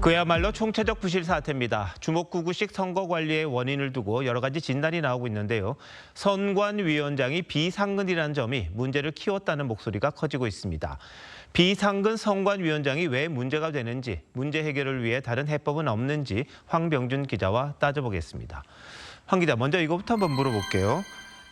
그야말로 총체적 부실 사태입니다. 주먹구구식 선거 관리의 원인을 두고 여러 가지 진단이 나오고 있는데요. 선관위원장이 비상근이라는 점이 문제를 키웠다는 목소리가 커지고 있습니다. 비상근 선관위원장이 왜 문제가 되는지, 문제 해결을 위해 다른 해법은 없는지 황병준 기자와 따져보겠습니다. 황 기자, 먼저 이거부터 한번 물어볼게요.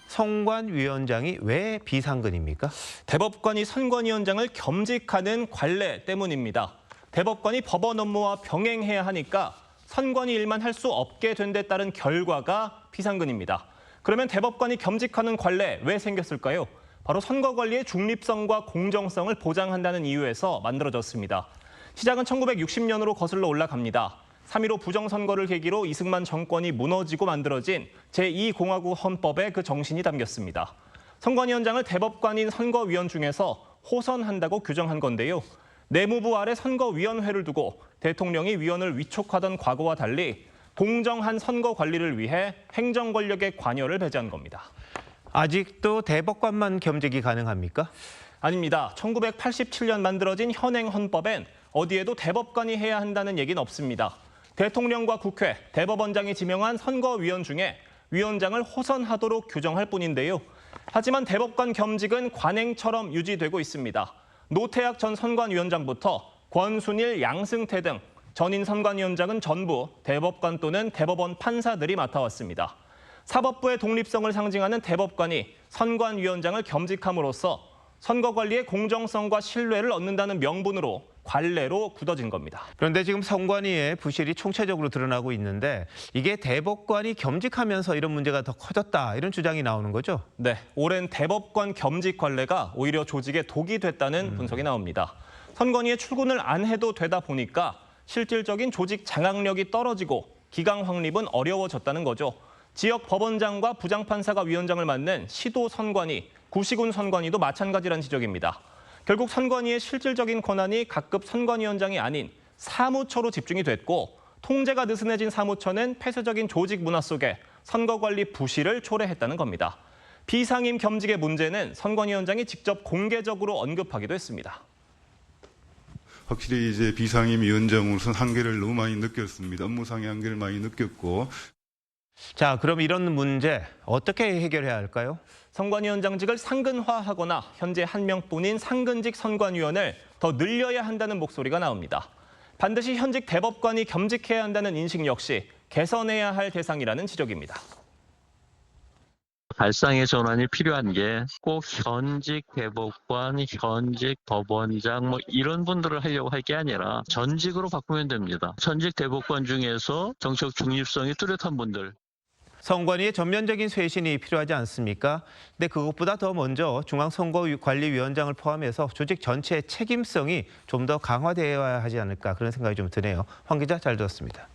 선관위원장이 왜 비상근입니까? 대법관이 선관위원장을 겸직하는 관례 때문입니다. 대법관이 법원 업무와 병행해야 하니까 선관위 일만 할 수 없게 된 데 따른 결과가 비상근입니다. 그러면 대법관이 겸직하는 관례 왜 생겼을까요? 바로 선거 관리의 중립성과 공정성을 보장한다는 이유에서 만들어졌습니다. 시작은 1960년으로 거슬러 올라갑니다. 3.15 부정선거를 계기로 이승만 정권이 무너지고 만들어진 제2공화국 헌법에 그 정신이 담겼습니다. 선관위원장을 대법관인 선거위원 중에서 호선한다고 규정한 건데요. 내무부 아래 선거위원회를 두고 대통령이 위원을 위촉하던 과거와 달리 공정한 선거 관리를 위해 행정 권력의 관여를 배제한 겁니다. 아직도 대법관만 겸직이 가능합니까? 아닙니다. 1987년 만들어진 현행 헌법엔 어디에도 대법관이 해야 한다는 얘기는 없습니다. 대통령과 국회, 대법원장이 지명한 선거위원 중에 위원장을 호선하도록 규정할 뿐인데요. 하지만 대법관 겸직은 관행처럼 유지되고 있습니다. 노태악 전 선관위원장부터 권순일, 양승태 등 전임 선관위원장은 전부 대법관 또는 대법원 판사들이 맡아왔습니다. 사법부의 독립성을 상징하는 대법관이 선관위원장을 겸직함으로써 선거 관리의 공정성과 신뢰를 얻는다는 명분으로 관례로 굳어진 겁니다. 그런데 지금 선관위의 부실이 총체적으로 드러나고 있는데 이게 대법관이 겸직하면서 이런 문제가 더 커졌다, 이런 주장이 나오는 거죠? 네, 오랜 대법관 겸직 관례가 오히려 조직에 독이 됐다는 분석이 나옵니다. 선관위에 출근을 안 해도 되다 보니까 실질적인 조직 장악력이 떨어지고 기강 확립은 어려워졌다는 거죠. 지역 법원장과 부장판사가 위원장을 맡는 시도 선관위, 구시군 선관위도 마찬가지란 지적입니다. 결국 선관위의 실질적인 권한이 각급 선관위원장이 아닌 사무처로 집중이 됐고, 통제가 느슨해진 사무처는 폐쇄적인 조직 문화 속에 선거 관리 부실을 초래했다는 겁니다. 비상임 겸직의 문제는 선관위원장이 직접 공개적으로 언급하기도 했습니다. 확실히 이제 비상임 위원장으로서는 한계를 너무 많이 느꼈습니다. 업무상의 한계를 많이 느꼈고. 자, 그럼 이런 문제 어떻게 해결해야 할까요? 선관위원장직을 상근화하거나 현재 한 명뿐인 상근직 선관위원을 더 늘려야 한다는 목소리가 나옵니다. 반드시 현직 대법관이 겸직해야 한다는 인식 역시 개선해야 할 대상이라는 지적입니다. 발상의 전환이 필요한 게 꼭 현직 대법관, 현직 법원장 이런 분들을 하려고 할 게 아니라 전직으로 바꾸면 됩니다. 전직 대법관 중에서 정책 중립성이 뚜렷한 분들. 선관위의 전면적인 쇄신이 필요하지 않습니까? 근데 그것보다 더 먼저 중앙선거관리위원장을 포함해서 조직 전체의 책임성이 좀 더 강화되어야 하지 않을까, 그런 생각이 좀 드네요. 황 기자, 잘 들었습니다.